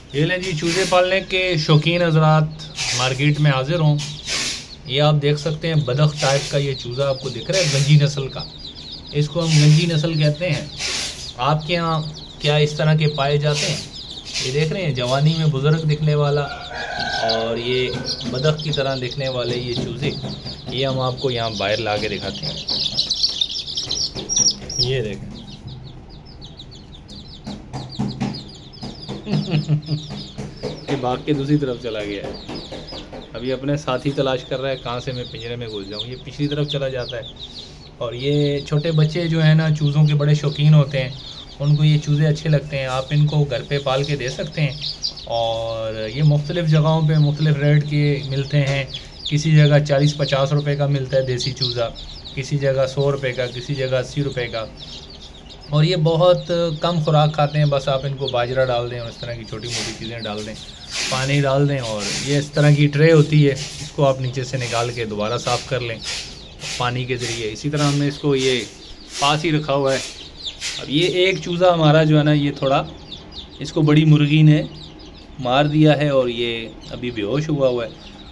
ये लें जी, चूज़े पालने के शौकीन हजरात मार्केट में हाजिर हों। ये आप देख सकते हैं बदख टाइप का ये चूज़ा आपको दिख रहा है, गंजी नस्ल का। इसको हम गंजी नस्ल कहते हैं। आपके यहाँ क्या इस तरह के पाए जाते हैं? ये देख रहे हैं, जवानी में बुज़ुर्ग दिखने वाला और ये बदख की तरह दिखने वाले ये चूज़े, ये हम आपको यहाँ बाहर ला के दिखाते हैं। ये देखें ये भाग के दूसरी तरफ चला गया है। अभी अपने साथी तलाश कर रहा है कहाँ से मैं पिंजरे में घुस जाऊँ। ये पिछली तरफ चला जाता है। और ये छोटे बच्चे जो है ना, चूज़ों के बड़े शौकीन होते हैं, उनको ये चूज़े अच्छे लगते हैं। आप इनको घर पे पाल के दे सकते हैं। और ये मुख्तलिफ़ जगहों पे मुख्तलिफ़ रेट के मिलते हैं। किसी जगह 40-50 रुपये का मिलता है देसी चूज़ा, किसी जगह 100 रुपये का, किसी जगह 80 रुपये का। और ये बहुत कम खुराक खाते हैं। बस आप इनको बाजरा डाल दें और इस तरह की छोटी मोटी चीज़ें डाल दें, पानी डाल दें, और ये इस तरह की ट्रे होती है, इसको आप नीचे से निकाल के दोबारा साफ़ कर लें पानी के ज़रिए। इसी तरह हमने इसको ये पास ही रखा हुआ है। अब ये एक चूज़ा हमारा जो है ना, ये थोड़ा, इसको बड़ी मुर्गी ने मार दिया है और ये अभी बेहोश हुआ हुआ है।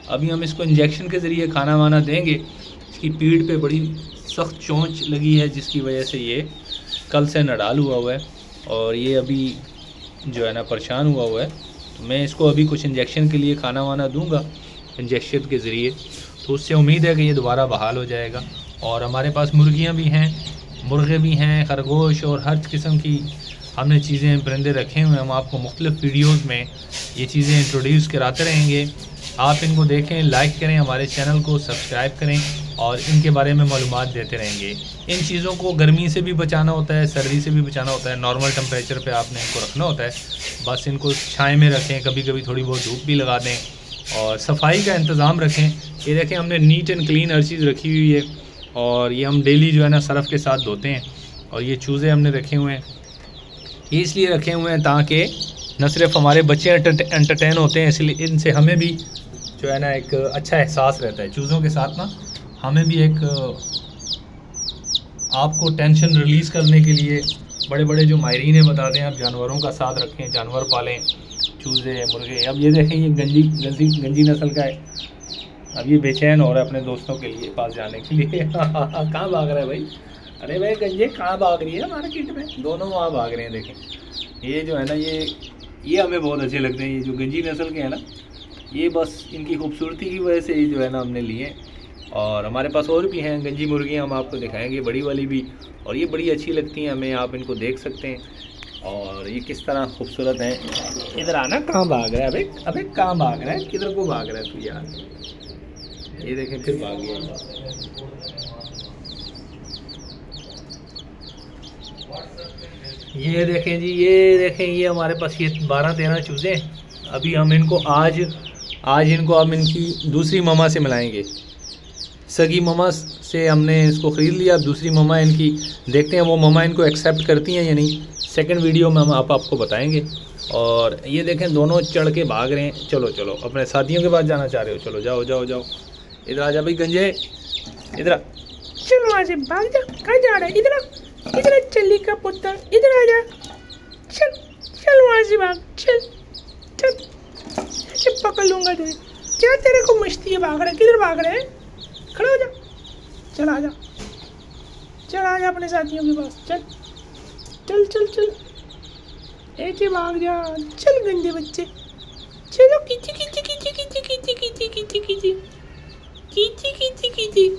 अभी हम इसको इंजेक्शन के ज़रिए खाना वाना देंगे। इसकी पीठ पे बड़ी सख्त चोंच लगी है, जिसकी वजह से ये कल से नडाल हुआ है और ये अभी जो है ना परेशान हुआ है। तो मैं इसको अभी कुछ इंजेक्शन के लिए खाना वाना दूंगा इंजेक्शन के ज़रिए, तो उससे उम्मीद है कि ये दोबारा बहाल हो जाएगा। और हमारे पास मुर्गियां भी हैं, मुर्गे भी हैं, खरगोश और हर किस्म की हमने चीज़ें परिंदे रखे हुए हैं। हम आपको मुख्तलिफ़ वीडियोज़ में ये चीज़ें इंट्रोड्यूस कराते रहेंगे। आप इनको देखें, लाइक करें, हमारे चैनल को सब्सक्राइब करें और इनके बारे में मालूमात देते रहेंगे। इन चीज़ों को गर्मी से भी बचाना होता है, सर्दी से भी बचाना होता है। नॉर्मल टेम्परेचर पे आपने इनको रखना होता है। बस इनको छाँव में रखें, कभी कभी थोड़ी बहुत धूप भी लगा दें और सफाई का इंतज़ाम रखें। ये देखें, हमने नीट एंड क्लीन हर चीज़ रखी हुई है और ये हम डेली जो है ना सर्फ़ के साथ धोते हैं। और ये चूज़े हमने रखे हुए हैं, ये इसलिए रखे हुए हैं ताकि न सिर्फ हमारे बच्चे एंटरटेन होते हैं, इसलिए इनसे हमें भी जो है ना एक अच्छा एहसास रहता है। चूज़ों के साथ ना हमें भी एक आपको टेंशन रिलीज़ करने के लिए बड़े बड़े जो माहिरीन हैं बताते हैं, आप जानवरों का साथ रखें, जानवर पालें, चूज़े, मुर्गे। अब ये देखें, ये गंजी नस्ल का है। अब ये बेचैन हो रहा है अपने दोस्तों के लिए पास जाने के लिए। कहाँ भाग रहा है भाई? अरे भाई गंजे कहाँ भाग रही है मार्केट में? दोनों वहाँ भाग रहे हैं। देखें, ये जो है ना, ये हमें बहुत अच्छे लगते हैं। ये जो गंजी नस्ल के हैं ना, ये बस इनकी खूबसूरती की वजह से ही जो है ना हमने लिए। और हमारे पास और भी हैं गंजी मुर्गियाँ, हम आपको दिखाएंगे, बड़ी वाली भी, और ये बड़ी अच्छी लगती हैं हमें। आप इनको देख सकते हैं और ये किस तरह खूबसूरत हैं। इधर आना, कहाँ भाग रहा है? अबे अबे कहाँ भाग रहा है? किधर को भाग रहा है तू यार? ये देखें, फिर भाग गया। ये देखें जी, ये देखें, ये हमारे पास ये 12-13 चूज़े हैं। अभी हम इनको आज इनको हम इनकी दूसरी ममा से मिलाएंगे। सगी ममा से हमने इसको ख़रीद लिया। दूसरी ममा इनकी देखते हैं वो ममा इनको एक्सेप्ट करती हैं या नहीं। सेकंड वीडियो में हम आपको बताएंगे। और ये देखें, दोनों चढ़ के भाग रहे हैं। चलो चलो, अपने साथियों के पास जाना चाह रहे हो? चलो जाओ जाओ जाओ। इधर आ जा भाई गंजे, इधर आ। चलो वहाँ से भाग जा। कहाँ जा रहा है? इधर आ, इधर आ, चली का पुत्र, इधर आ जा। चल चल वहाँ से भाग, चल चल, ऐसे पकड़ लूँगा तुझे। क्या तेरे को मस्ती है? भाग रहा है? किधर भाग रहा है? खड़ा हो जा, चल आ जा, चल आ जा अपने साथियों के पास। चल चल चल चल, ऐसे भाग जा। चल गंदे बच्चे, चलो। खींची खींची खींची खींची खींची खींची खींची खींची खींची खींची खींची।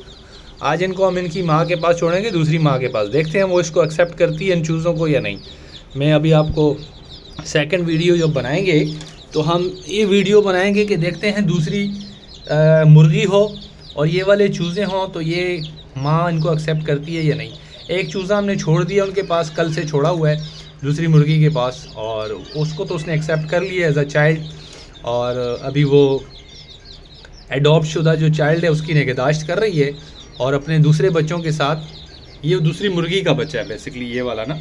आज इनको हम इनकी माँ के पास छोड़ेंगे, दूसरी माँ के पास। देखते हैं वो इसको एक्सेप्ट करती है इन चूज़ों को या नहीं। मैं अभी आपको सेकंड वीडियो जब बनाएंगे तो हम ये वीडियो बनाएंगे कि देखते हैं दूसरी मुर्गी हो और ये वाले चूज़े हों तो ये माँ इनको एक्सेप्ट करती है या नहीं। एक चूज़ा हमने छोड़ दिया उनके पास, कल से छोड़ा हुआ है दूसरी मुर्गी के पास, और उसको तो उसने एक्सेप्ट कर लिया एज अ चाइल्ड। और अभी वो एडॉप्ट शुदा जो चाइल्ड है उसकी निगहदाश्त कर रही है और अपने दूसरे बच्चों के साथ। ये दूसरी मुर्गी का बच्चा है बेसिकली, ये वाला ना,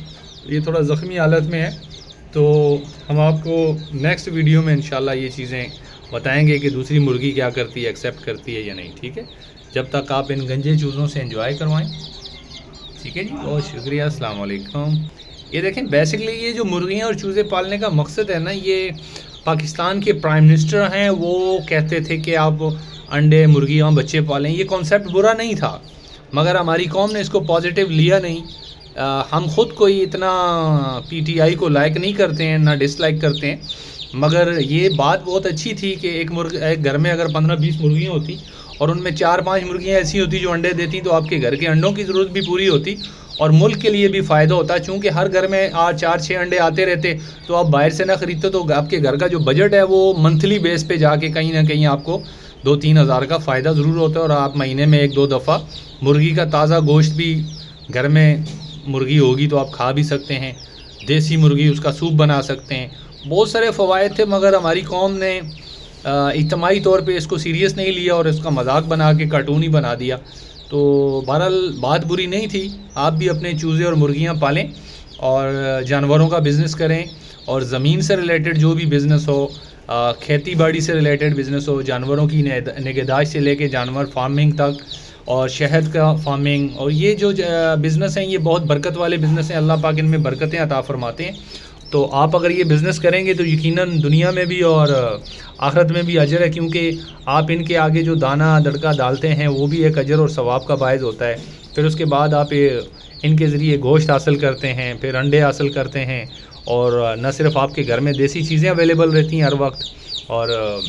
ये थोड़ा ज़ख्मी हालत में है। तो हम आपको नेक्स्ट वीडियो में इंशाल्लाह ये चीज़ें बताएंगे कि दूसरी मुर्गी क्या करती है, एक्सेप्ट करती है या नहीं। ठीक है, जब तक आप इन गंजे चूज़ों से एंजॉय करवाएं। ठीक है जी, बहुत शुक्रिया, अस्सलाम वालेकुम। ये देखें, बेसिकली ये जो मुर्गियाँ और चूज़े पालने का मकसद है ना, ये पाकिस्तान के प्राइम मिनिस्टर हैं, वो कहते थे कि आप अंडे मुर्गियाँ बच्चे पालें। ये कॉन्सेप्ट बुरा नहीं था, मगर हमारी कौम ने इसको पॉजिटिव लिया नहीं। हम ख़ुद कोई इतना पीटीआई को लाइक नहीं करते हैं, ना डिसलाइक करते हैं, मगर ये बात बहुत अच्छी थी कि एक घर में अगर 15-20 मुर्गियाँ होती और उनमें 4-5 मुर्गियाँ ऐसी होती जो अंडे देती, तो आपके घर के अंडों की ज़रूरत भी पूरी होती और मुल्क के लिए भी फ़ायदा होता। चूँकि हर घर में 4-6 अंडे आते रहते, तो आप बाहर से ना ख़रीदते, तो आपके घर का जो बजट है वो मंथली बेस पे जाके कहीं ना कहीं आपको 2-3 हज़ार का फ़ायदा ज़रूर होता है। और आप महीने में 1-2 दफ़ा मुर्गी का ताज़ा गोश्त भी, घर में मुर्गी होगी तो आप खा भी सकते हैं, देसी मुर्गी उसका सूप बना सकते हैं। बहुत सारे फ़वाइद थे, मगर हमारी कौम ने इज्तिमाई तौर पे इसको सीरियस नहीं लिया और इसका मजाक बना के कार्टून ही बना दिया। तो बहरहाल बात बुरी नहीं थी, आप भी अपने चूज़े और मुर्गियाँ पालें और जानवरों का बिज़नेस करें, और ज़मीन से रिलेटेड जो भी बिज़नेस हो, खेती बाड़ी से रिलेटेड बिज़नेस हो, जानवरों की निगहदाश्त से लेके जानवर फार्मिंग तक, और शहद का फार्मिंग, और ये जो बिज़नेस हैं ये बहुत बरकत वाले बिज़नेस हैं। अल्लाह पाक इनमें बरकतें अता फरमाते हैं। तो आप अगर ये बिज़नेस करेंगे तो यकीनन दुनिया में भी और आखिरत में भी अजर है, क्योंकि आप इनके आगे जो दाना दड़का डालते हैं वो भी एक अजर और सवाब का बायस होता है। फिर उसके बाद आप इनके ज़रिए गोश्त हासिल करते हैं, फिर अंडे हासिल करते हैं, और न सिर्फ आपके घर में देसी चीज़ें अवेलेबल रहती हैं हर वक्त, और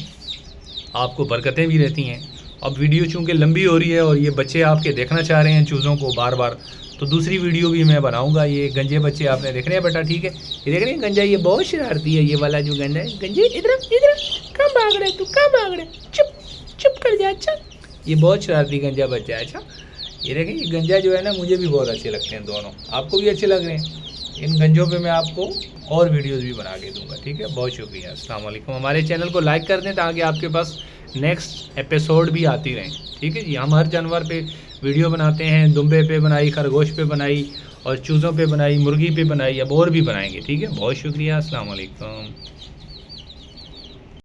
आपको बरकतें भी रहती हैं। अब वीडियो चूँकि लंबी हो रही है और ये बच्चे आपके देखना चाह रहे हैं चूज़ों को बार बार, तो दूसरी वीडियो भी मैं बनाऊंगा। ये गंजे बच्चे आपने देखने हैं बेटा, ठीक है? ये देख रहे हैं गंजा, ये बहुत शरारती है, ये वाला जो गंजा है। गंजे इधर कहाँ भाग रहे तू, कहाँ भाग रहे? चुप कर जा। अच्छा, ये बहुत शरारती गंजा बच्चा है। अच्छा, ये देखें, ये गंजा जो है ना, मुझे भी बहुत अच्छे लगते हैं दोनों, आपको भी अच्छे लग रहे हैं। इन गंजों पे मैं आपको और वीडियोस भी बना के दूंगा, ठीक है? बहुत शुक्रिया, अस्सलाम वालेकुम। हमारे चैनल को लाइक कर दें ताकि आपके पास नेक्स्ट एपिसोड भी आती रहें, ठीक है जी? हम हर जानवर पे वीडियो बनाते हैं, दुम्बे पे बनाई, खरगोश पे बनाई, और चूज़ों पे बनाई, मुर्गी पे बनाई, अब और भी बनाएंगे, ठीक है? बहुत शुक्रिया, अस्सलाम वालेकुम।